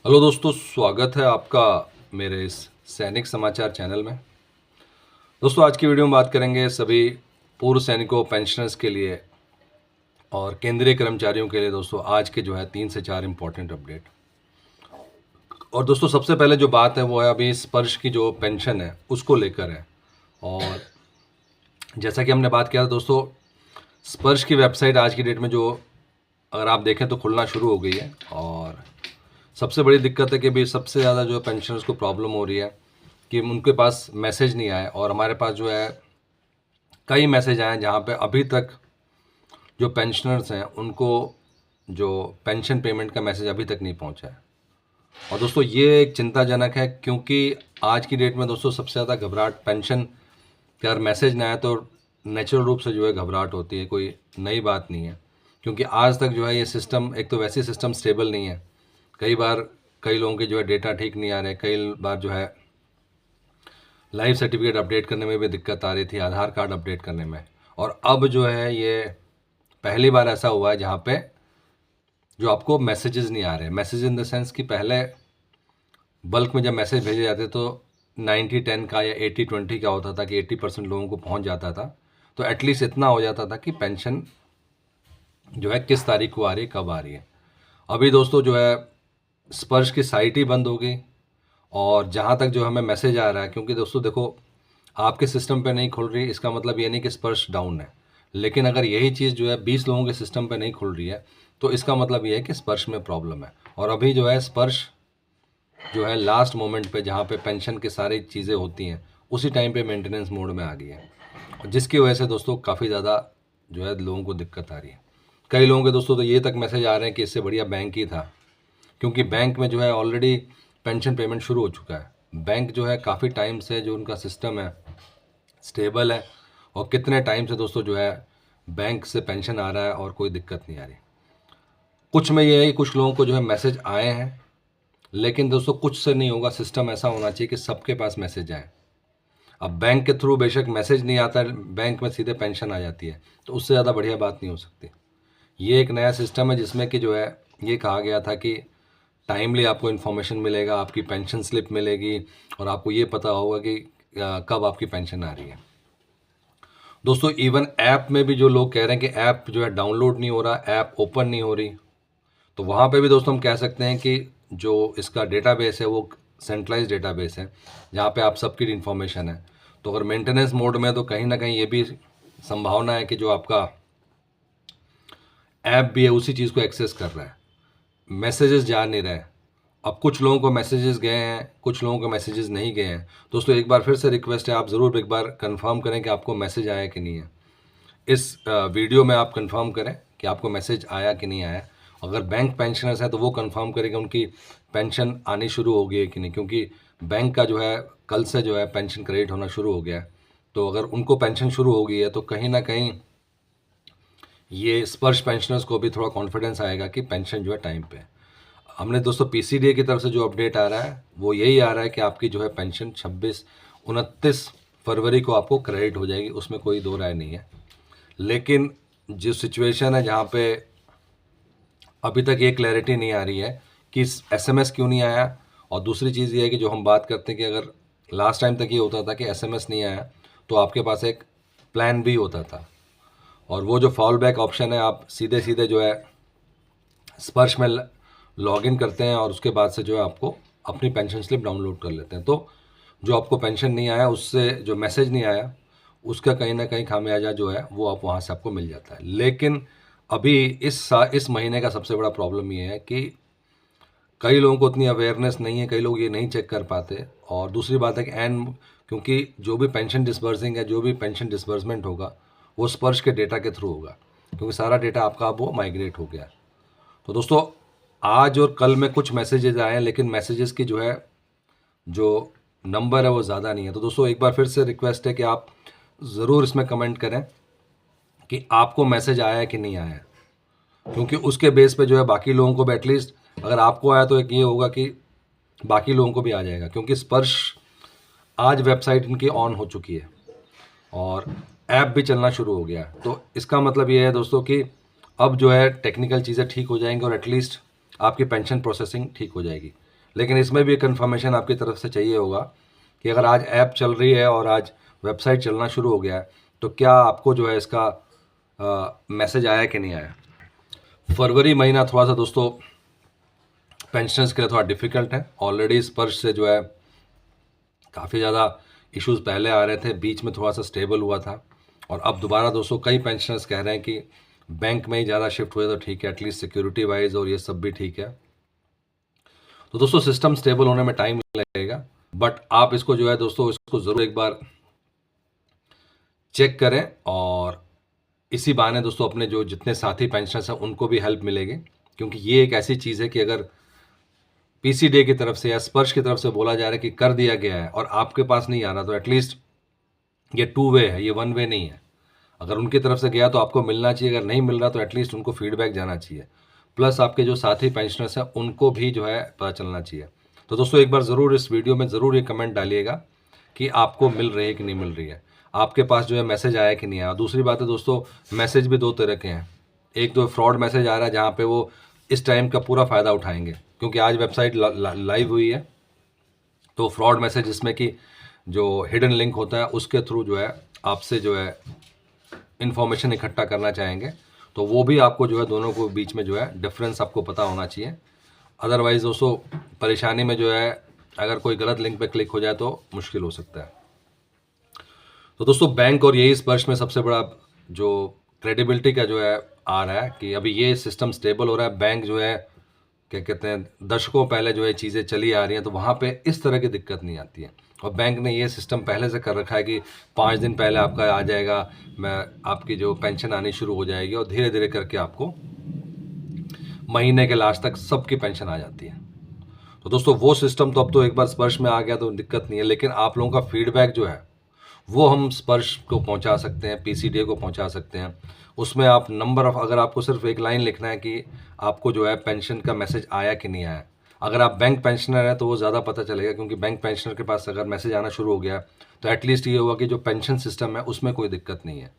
Hello दोस्तों, स्वागत है आपका मेरे इस सैनिक समाचार चैनल में। दोस्तों, आज की वीडियो में बात करेंगे सभी पूर्व सैनिकों, पेंशनर्स के लिए और केंद्रीय कर्मचारियों के लिए। दोस्तों, आज के जो है 3 से 4 इम्पोर्टेंट अपडेट। और दोस्तों, सबसे पहले जो बात है वो है अभी स्पर्श की जो पेंशन है उसको लेकर है। और जैसा कि हमने बात किया था दोस्तों, स्पर्श की वेबसाइट आज की डेट में जो अगर आप देखें तो खुलना शुरू हो गई है। और सबसे बड़ी दिक्कत है कि भी सबसे ज़्यादा जो है पेंशनर्स को प्रॉब्लम हो रही है कि उनके पास मैसेज नहीं आए। और हमारे पास जो है कई मैसेज आए हैं जहाँ पे अभी तक जो पेंशनर्स हैं उनको जो पेंशन पेमेंट का मैसेज अभी तक नहीं पहुँचा है। और दोस्तों, ये एक चिंताजनक है क्योंकि आज की डेट में दोस्तों सबसे ज़्यादा घबराहट पेंशन का अगर मैसेज ना आए तो नेचुरल रूप से जो है घबराहट होती है, कोई नई बात नहीं है। क्योंकि आज तक जो है ये सिस्टम, एक तो वैसे सिस्टम स्टेबल नहीं है। कई बार कई लोगों के जो है डेटा ठीक नहीं आ रहे, कई बार जो है लाइफ सर्टिफिकेट अपडेट करने में भी दिक्कत आ रही थी, आधार कार्ड अपडेट करने में। और अब जो है ये पहली बार ऐसा हुआ है जहाँ पे जो आपको मैसेजेस नहीं आ रहे। मैसेज इन द सेंस कि पहले बल्क में जब मैसेज भेजे जाते तो 90-10 का या 80-20 का होता था कि 80% लोगों को पहुंच जाता था। तो एटलीस्ट इतना हो जाता था कि पेंशन जो है किस तारीख को आ रही है, कब आ रही है। अभी दोस्तों जो है स्पर्श की साइट ही बंद हो गई। और जहाँ तक जो हमें मैसेज आ रहा है, क्योंकि दोस्तों देखो, आपके सिस्टम पे नहीं खुल रही इसका मतलब ये नहीं कि स्पर्श डाउन है। लेकिन अगर यही चीज़ जो है 20 लोगों के सिस्टम पे नहीं खुल रही है तो इसका मतलब ये है कि स्पर्श में प्रॉब्लम है। और अभी जो है स्पर्श जो है लास्ट मोमेंट पे जहाँ पे पेंशन की सारी चीज़ें होती हैं उसी टाइम पे मेंटेनेंस मोड में आ गई है। और जिसकी वजह से दोस्तों काफ़ी ज़्यादा जो है लोगों को दिक्कत आ रही है। कई लोगों के दोस्तों तो ये तक मैसेज आ रहे हैं कि इससे बढ़िया बैंक ही था, क्योंकि बैंक में जो है ऑलरेडी पेंशन पेमेंट शुरू हो चुका है। बैंक जो है काफ़ी टाइम से जो उनका सिस्टम है स्टेबल है। और कितने टाइम से दोस्तों जो है बैंक से पेंशन आ रहा है और कोई दिक्कत नहीं आ रही। कुछ में ये है कि कुछ लोगों को जो है मैसेज आए हैं, लेकिन दोस्तों कुछ से नहीं होगा। सिस्टम ऐसा होना चाहिए कि सबके पास मैसेज आए। अब बैंक के थ्रू बेशक मैसेज नहीं आता है, बैंक में सीधे पेंशन आ जाती है, तो उससे ज़्यादा बढ़िया बात नहीं हो सकती। ये एक नया सिस्टम है जिसमें कि जो है ये कहा गया था कि टाइमली आपको इन्फॉर्मेशन मिलेगा, आपकी पेंशन स्लिप मिलेगी और आपको ये पता होगा कि कब आपकी पेंशन आ रही है। दोस्तों, इवन ऐप में भी जो लोग कह रहे हैं कि ऐप जो है डाउनलोड नहीं हो रहा, ऐप ओपन नहीं हो रही, तो वहाँ पे भी दोस्तों हम कह सकते हैं कि जो इसका डेटाबेस है वो सेंट्रलाइज डेटाबेस है जहाँ पे आप सबकी इन्फॉर्मेशन है। तो अगर मेंटेनेंस मोड में है तो कहीं ना कहीं ये भी संभावना है कि जो आपका ऐप भी है उसी चीज़ को एक्सेस कर रहा है, मैसेजेस जा नहीं रहे। अब कुछ लोगों को मैसेजेस गए हैं, कुछ लोगों को मैसेजेस नहीं गए हैं। दोस्तों, एक बार फिर से रिक्वेस्ट है, आप ज़रूर एक बार कंफर्म करें कि आपको मैसेज आया कि नहीं है। इस वीडियो में आप कंफर्म करें कि आपको मैसेज आया कि नहीं आया। अगर बैंक पेंशनर्स हैं तो वो कंफर्म करें कि उनकी पेंशन आनी शुरू हो गई है कि नहीं, क्योंकि बैंक का जो है कल से जो है पेंशन क्रेडिट होना शुरू हो गया है। तो अगर उनको पेंशन शुरू हो गई है तो कहीं ना कहीं ये स्पर्श पेंशनर्स को भी थोड़ा कॉन्फिडेंस आएगा कि पेंशन जो है टाइम पे है। हमने दोस्तों पीसीडीए की तरफ से जो अपडेट आ रहा है वो यही आ रहा है कि आपकी जो है पेंशन 29 फरवरी को आपको क्रेडिट हो जाएगी, उसमें कोई दो राय नहीं है। लेकिन जो सिचुएशन है जहाँ पे अभी तक ये क्लैरिटी नहीं आ रही है कि एसएमएस क्यों नहीं आया। और दूसरी चीज़ ये है कि जो हम बात करते हैं कि अगर लास्ट टाइम तक ये होता था कि एसएमएस नहीं आया तो आपके पास एक प्लान भी होता था, और वो जो फॉल बैक ऑप्शन है, आप सीधे सीधे जो है स्पर्श में लॉग इन करते हैं और उसके बाद से जो है आपको अपनी पेंशन स्लिप डाउनलोड कर लेते हैं। तो जो आपको पेंशन नहीं आया, उससे जो मैसेज नहीं आया, उसका कहीं ना कहीं खामियाजा जो है वो आप वहाँ से आपको मिल जाता है। लेकिन अभी इस महीने का सबसे बड़ा प्रॉब्लम ये है कि कई लोगों को उतनी अवेयरनेस नहीं है, कई लोग ये नहीं चेक कर पाते। और दूसरी बात है कि क्योंकि जो भी पेंशन डिसबर्सिंग है, जो भी पेंशन डिसबर्समेंट होगा वो स्पर्श के डेटा के थ्रू होगा, क्योंकि सारा डेटा आपका अब वो माइग्रेट हो गया है। तो दोस्तों, आज और कल में कुछ मैसेजेस आए हैं, लेकिन मैसेजेस की जो है जो नंबर है वो ज़्यादा नहीं है। तो दोस्तों, एक बार फिर से रिक्वेस्ट है कि आप ज़रूर इसमें कमेंट करें कि आपको मैसेज आया है कि नहीं आया है, क्योंकि उसके बेस पे जो है बाकी लोगों को भी एटलीस्ट, अगर आपको आया तो एक ये होगा कि बाकी लोगों को भी आ जाएगा। क्योंकि स्पर्श आज वेबसाइट इनकी ऑन हो चुकी है और ऐप भी चलना शुरू हो गया है। तो इसका मतलब ये है दोस्तों कि अब जो है टेक्निकल चीज़ें ठीक हो जाएंगी और एटलीस्ट आपकी पेंशन प्रोसेसिंग ठीक हो जाएगी। लेकिन इसमें भी कंफर्मेशन आपकी तरफ से चाहिए होगा कि अगर आज ऐप चल रही है और आज वेबसाइट चलना शुरू हो गया है तो क्या आपको जो है इसका मैसेज आया कि नहीं आया। फरवरी महीना थोड़ा सा दोस्तों पेंशनर्स के लिए थोड़ा डिफ़िकल्ट है। ऑलरेडी स्पर्श से जो है काफ़ी ज़्यादा इश्यूज पहले आ रहे थे, बीच में थोड़ा सा स्टेबल हुआ था और अब दोबारा दोस्तों कई पेंशनर्स कह रहे हैं कि बैंक में ही ज़्यादा शिफ्ट हुए तो ठीक है, एटलीस्ट सिक्योरिटी वाइज और ये सब भी ठीक है। तो दोस्तों सिस्टम स्टेबल होने में टाइम लगेगा, बट आप इसको जो है दोस्तों इसको ज़रूर एक बार चेक करें और इसी बहाने दोस्तों अपने जो जितने साथी पेंशनर्स हैं उनको भी हेल्प मिलेगी, क्योंकि ये एक ऐसी चीज़ है कि अगर पीसीडीए की तरफ से या स्पर्श की तरफ से बोला जा रहा है कि कर दिया गया है और आपके पास नहीं आ रहा तो एटलीस्ट ये 2 वे है, ये 1 वे नहीं है। अगर उनकी तरफ से गया तो आपको मिलना चाहिए, अगर नहीं मिल रहा तो एटलीस्ट उनको फीडबैक जाना चाहिए, प्लस आपके जो साथी पेंशनर्स हैं उनको भी जो है पता चलना चाहिए। तो दोस्तों एक बार ज़रूर इस वीडियो में ज़रूर ये कमेंट डालिएगा कि आपको मिल रही है कि नहीं मिल रही है, आपके पास जो है मैसेज आया कि नहीं आया। दूसरी बात है दोस्तों, मैसेज भी 2 तरह के हैं। एक तो फ्रॉड मैसेज आ रहा है जहाँ पे वो इस टाइम का पूरा फ़ायदा उठाएंगे, क्योंकि आज वेबसाइट लाइव हुई है, तो फ्रॉड मैसेज जिसमें कि जो हिडन लिंक होता है उसके थ्रू जो है आपसे जो है इन्फॉर्मेशन इकट्ठा करना चाहेंगे, तो वो भी आपको जो है दोनों को बीच में जो है डिफरेंस आपको पता होना चाहिए। अदरवाइज़ दोस्तों परेशानी में जो है अगर कोई गलत लिंक पे क्लिक हो जाए तो मुश्किल हो सकता है। तो दोस्तों बैंक और यही स्पर्श में सबसे बड़ा जो क्रेडिबिलिटी का जो है आ रहा है कि अभी ये सिस्टम स्टेबल हो रहा है। बैंक जो है क्या कहते हैं, दशकों पहले जो है चीज़ें चली आ रही हैं तो वहाँ पे इस तरह की दिक्कत नहीं आती है, और बैंक ने ये सिस्टम पहले से कर रखा है कि 5 दिन पहले आपका आ जाएगा, मैं आपकी जो पेंशन आनी शुरू हो जाएगी और धीरे धीरे करके आपको महीने के लास्ट तक सबकी पेंशन आ जाती है। तो दोस्तों वो सिस्टम तो अब तो एक बार स्पर्श में आ गया तो दिक्कत नहीं है, लेकिन आप लोगों का फीडबैक जो है वो हम स्पर्श को पहुंचा सकते हैं, पीसीडीए को पहुंचा सकते हैं। उसमें आप नंबर ऑफ, अगर आपको सिर्फ एक लाइन लिखना है कि आपको जो है पेंशन का मैसेज आया कि नहीं आया। अगर आप बैंक पेंशनर हैं तो वो ज़्यादा पता चलेगा, क्योंकि बैंक पेंशनर के पास अगर मैसेज आना शुरू हो गया तो एटलीस्ट ये हुआ कि जो पेंशन सिस्टम है उसमें कोई दिक्कत नहीं है।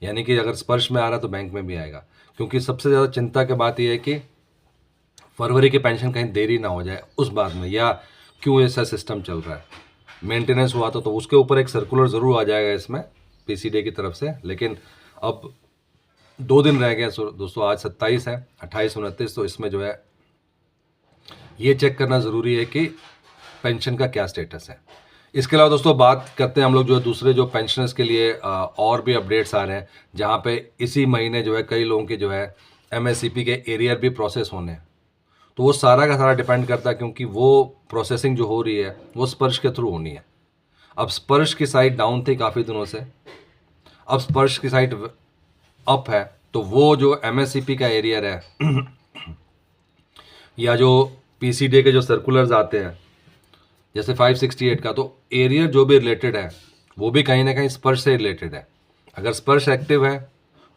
यानी कि अगर स्पर्श में आ रहा है तो बैंक में भी आएगा, क्योंकि सबसे ज़्यादा चिंता की बात यह है कि फरवरी की पेंशन कहीं देरी ना हो जाए उस बात में, या क्यों ऐसा सिस्टम चल रहा है। मेंटेनेंस हुआ तो उसके ऊपर एक सर्कुलर ज़रूर आ जाएगा इसमें पीसीडीए की तरफ से, लेकिन अब 2 दिन रह गए दोस्तों, आज 27 है, 28, 29, तो इसमें जो है ये चेक करना ज़रूरी है कि पेंशन का क्या स्टेटस है। इसके अलावा दोस्तों बात करते हैं हम लोग जो है दूसरे जो पेंशनर्स के लिए और भी अपडेट्स आ रहे हैं, जहाँ पे इसी महीने जो है कई लोगों के जो है एमएससीपी के एरियर भी प्रोसेस होने हैं। तो वो सारा का सारा डिपेंड करता है, क्योंकि वो प्रोसेसिंग जो हो रही है वो स्पर्श के थ्रू होनी है। अब स्पर्श की साइट डाउन थी काफ़ी दिनों से, अब स्पर्श की साइट अप है, तो वो जो एमएससीपी का एरियर है या जो पीसीडीए के जो सर्कुलर्स आते हैं जैसे 568 का, तो एरियर जो भी रिलेटेड है वो भी कहीं ना कहीं स्पर्श से रिलेटेड है। अगर स्पर्श एक्टिव है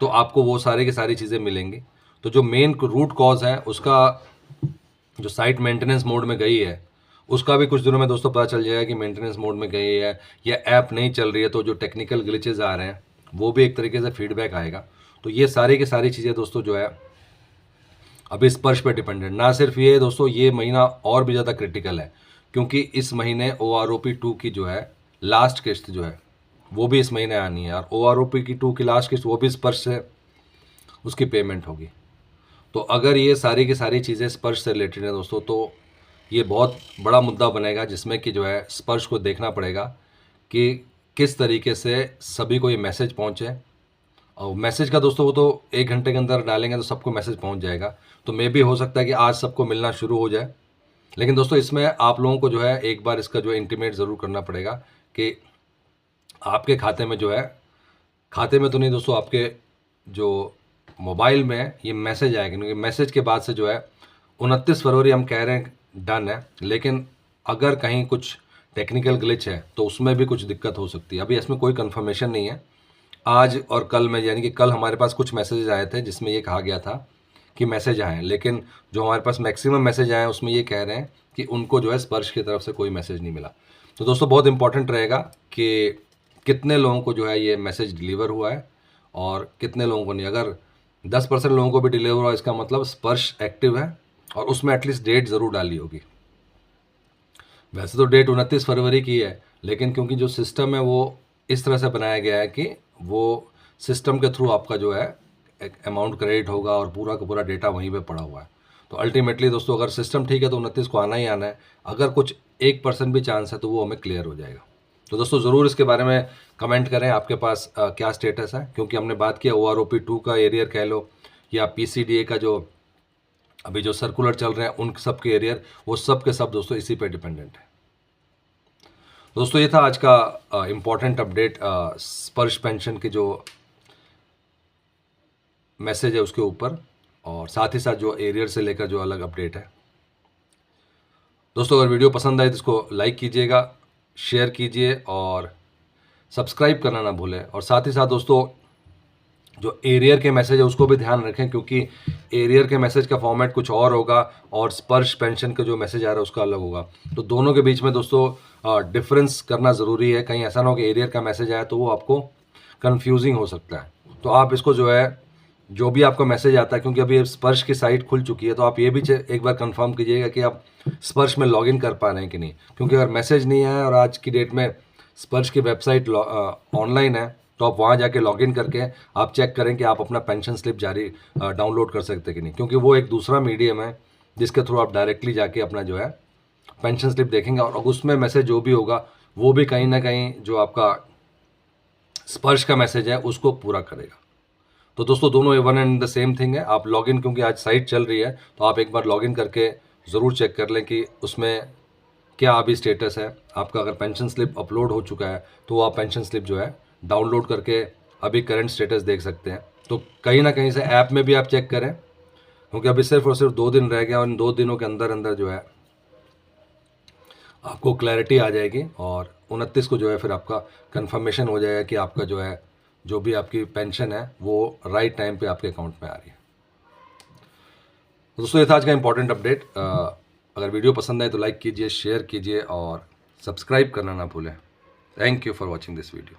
तो आपको वो सारी की सारी चीज़ें मिलेंगी। तो जो मेन रूट कॉज है उसका जो साइट मेंटेनेंस मोड में गई है उसका भी कुछ दिनों में दोस्तों पता चल जाएगा कि मेंटेनेंस मोड में गई है या ऐप नहीं चल रही है, तो जो टेक्निकल ग्लिचेस आ रहे हैं वो भी एक तरीके से फीडबैक आएगा। तो ये सारी की सारी चीज़ें दोस्तों जो है अभी स्पर्श पर डिपेंडेंट। ना सिर्फ ये दोस्तों, ये महीना और भी ज़्यादा क्रिटिकल है, क्योंकि इस महीने OROP-2 की जो है लास्ट किस्त जो है वो भी इस महीने आनी है, और OROP-2 की लास्ट किस्त वो भी स्पर्श से उसकी पेमेंट होगी। तो अगर ये सारी की सारी चीज़ें स्पर्श से रिलेटेड हैं दोस्तों, तो ये बहुत बड़ा मुद्दा बनेगा, जिसमें कि जो है स्पर्श को देखना पड़ेगा कि किस तरीके से सभी को ये मैसेज पहुँचे। और मैसेज का दोस्तों वो तो 1 घंटे के अंदर डालेंगे तो सबको मैसेज पहुँच जाएगा, तो मे भी हो सकता है कि आज सबको मिलना शुरू हो जाए। लेकिन दोस्तों इसमें आप लोगों को जो है एक बार इसका जो है इंटीमेट ज़रूर करना पड़ेगा कि आपके खाते में जो है, खाते में तो नहीं दोस्तों, आपके जो मोबाइल में ये मैसेज आएगा, क्योंकि मैसेज के बाद से जो है 29 फरवरी हम कह रहे हैं डन है, लेकिन अगर कहीं कुछ टेक्निकल ग्लिच है तो उसमें भी कुछ दिक्कत हो सकती है। अभी इसमें कोई कंफर्मेशन नहीं है। आज और कल में, यानी कि कल हमारे पास कुछ मैसेजेस आए थे जिसमें ये कहा गया था कि मैसेज आए, लेकिन जो हमारे पास मैक्सिमम मैसेज आए हैं उसमें ये कह रहे हैं कि उनको जो है स्पर्श की तरफ से कोई मैसेज नहीं मिला। तो दोस्तों बहुत इंपॉर्टेंट रहेगा कि कितने लोगों को जो है ये मैसेज डिलीवर हुआ है और कितने लोगों को नहीं। अगर 10% लोगों को भी डिलीवर हुआ इसका मतलब स्पर्श एक्टिव है और उसमें एटलीस्ट डेट ज़रूर डाली होगी। वैसे तो डेट 29 फरवरी की है, लेकिन क्योंकि जो सिस्टम है वो इस तरह से बनाया गया है कि वो सिस्टम के थ्रू आपका जो है एक अमाउंट क्रेडिट होगा और पूरा का पूरा डेटा वहीं पे पड़ा हुआ है। तो अल्टीमेटली दोस्तों अगर सिस्टम ठीक है तो 29 को आना ही आना है। अगर कुछ 1% भी चांस है तो वो हमें क्लियर हो जाएगा। तो दोस्तों ज़रूर इसके बारे में कमेंट करें आपके पास क्या स्टेटस है, क्योंकि हमने बात किया OROP 2 का एरियर कह लो या PCDA का जो अभी जो सर्कुलर चल रहे हैं उन सब के एरियर, वो सब के सब दोस्तों इसी पे डिपेंडेंट है। दोस्तों ये था आज का इम्पॉर्टेंट अपडेट स्पर्श पेंशन की जो मैसेज है उसके ऊपर, और साथ ही साथ जो एरियर से लेकर जो अलग अपडेट है। दोस्तों अगर वीडियो पसंद आए तो इसको लाइक कीजिएगा, शेयर कीजिए और सब्सक्राइब करना ना भूलें। और साथ ही साथ दोस्तों जो एरियर के मैसेज है उसको भी ध्यान रखें, क्योंकि एरियर के मैसेज का फॉर्मेट कुछ और होगा और स्पर्श पेंशन का जो मैसेज आ रहा है उसका अलग होगा। तो दोनों के बीच में दोस्तों डिफरेंस करना ज़रूरी है, कहीं ऐसा ना हो कि एरियर का मैसेज आया तो वो आपको कन्फ्यूजिंग हो सकता है। तो आप इसको जो है जो भी आपका मैसेज आता है, क्योंकि अभी स्पर्श की साइट खुल चुकी है, तो आप ये भी एक बार कंफर्म कीजिएगा कि आप स्पर्श में लॉगिन कर पा रहे हैं कि नहीं। क्योंकि अगर मैसेज नहीं आया और आज की डेट में स्पर्श की वेबसाइट ऑनलाइन है तो आप वहाँ जाके लॉगिन करके आप चेक करें कि आप अपना पेंशन स्लिप जारी डाउनलोड कर सकते हैं कि नहीं। क्योंकि वो एक दूसरा मीडियम है जिसके थ्रू आप डायरेक्टली जाके अपना जो है पेंशन स्लिप देखेंगे और उसमें मैसेज जो भी होगा वो भी कहीं ना कहीं जो आपका स्पर्श का मैसेज है उसको पूरा करेगा। तो दोस्तों दोनों one and the same thing है। आप लॉगिन, क्योंकि आज साइट चल रही है तो आप एक बार लॉगिन करके ज़रूर चेक कर लें कि उसमें क्या अभी स्टेटस है आपका। अगर पेंशन स्लिप अपलोड हो चुका है तो आप पेंशन स्लिप जो है डाउनलोड करके अभी करंट स्टेटस देख सकते हैं। तो कहीं ना कहीं से ऐप में भी आप चेक करें, क्योंकि अभी सिर्फ और सिर्फ 2 दिन रह गया और इन 2 दिनों के अंदर अंदर जो है आपको क्लैरिटी आ जाएगी और 29 को जो है फिर आपका कंफर्मेशन हो जाएगा कि आपका जो है जो भी आपकी पेंशन है वो राइट टाइम पे आपके अकाउंट में आ रही है। दोस्तों ये था आज का इंपॉर्टेंट अपडेट। अगर वीडियो पसंद आए तो लाइक कीजिए, शेयर कीजिए और सब्सक्राइब करना ना भूलें। Thank you for watching this video.